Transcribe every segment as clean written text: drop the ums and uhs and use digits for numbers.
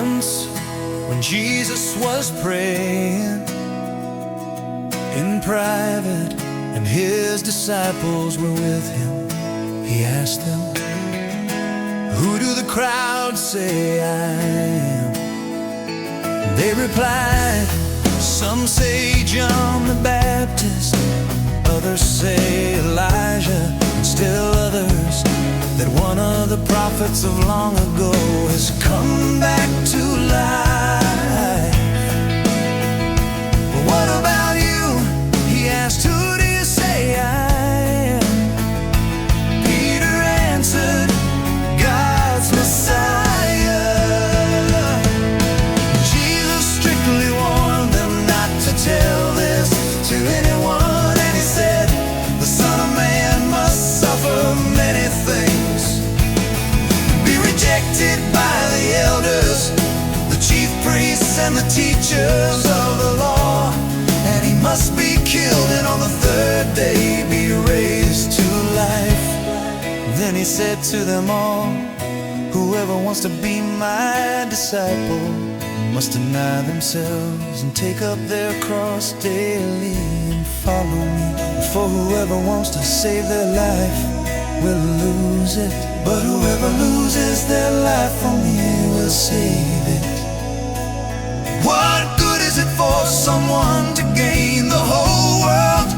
Once, when Jesus was praying in private and his disciples were with him, he asked them, "Who do the crowd say I am?" They replied, "Some say John the Baptist, others say Elijah, and still others that one of the prophets of long ago has come back to life." "But what about you?" he asked, "Who do you say I am?" Peter answered, "God's Messiah." Jesus strictly warned them not to tell this to anyone, and he said, "The Son of Man must suffer many things, be rejected by the elders, the chief priests and the teachers of the law, and he must be killed and on the third day be raised to life." Then he said to them all, "Whoever wants to be my disciple must deny themselves and take up their cross daily and follow me. For whoever wants to save their life will lose it, but whoever loses their life for me will save it." What good is it for someone to gain the whole world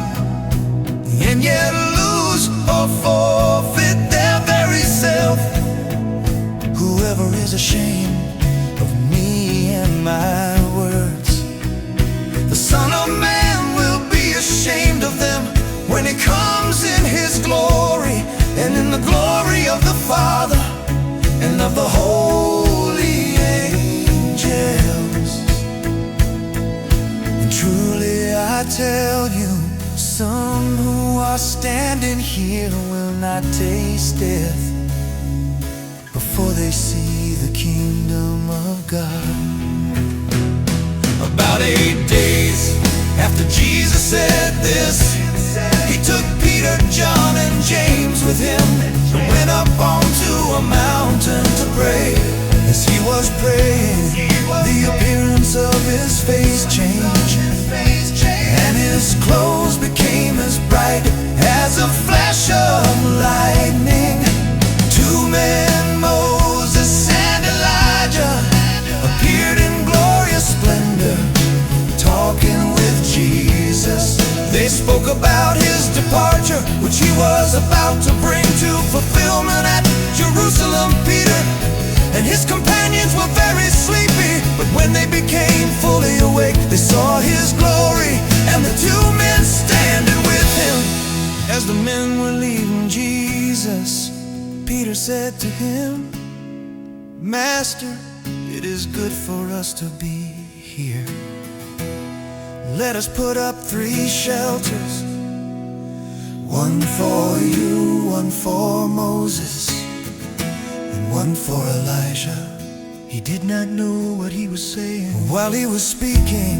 and yet lose or forfeit their very self? Whoever is ashamed of me and my words, the Son of Man will be ashamed of them when he comes in his glory and in the glory of the Father and of the holy angels. And truly I tell you, some who are standing here will not taste death before they see the kingdom of God. About 8 days after Jesus said this, he took Peter, John, and James with him and went up onto a mountain to pray. As he was praying, the appearance of his face changed, and his clothes became as bright as a flash of lightning. Two men, Moses and Elijah, appeared in glorious splendor, talking with Jesus. They spoke about his departure, which he was about to bring to fulfillment at Jerusalem. Peter and his companions were very sleepy, but when they became fully awake, they saw his glory and the two men standing with him. As the men were leaving Jesus, Peter said to him, "Master, it is good for us to be here. Let us put up 3 shelters, one for you, one for Moses, and one for Elijah." He did not know what he was saying. While he was speaking,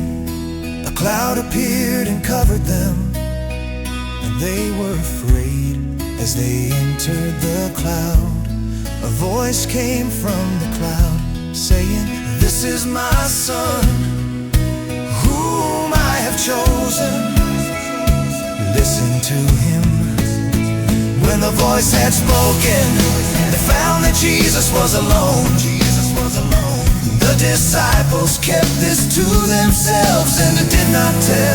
a cloud appeared and covered them, and they were afraid. As they entered the cloud, a voice came from the cloud saying, "This is my Son, whom I have chosen. Listen to him." When the voice had spoken, they found that Jesus was alone. The disciples kept this to themselves and did not tell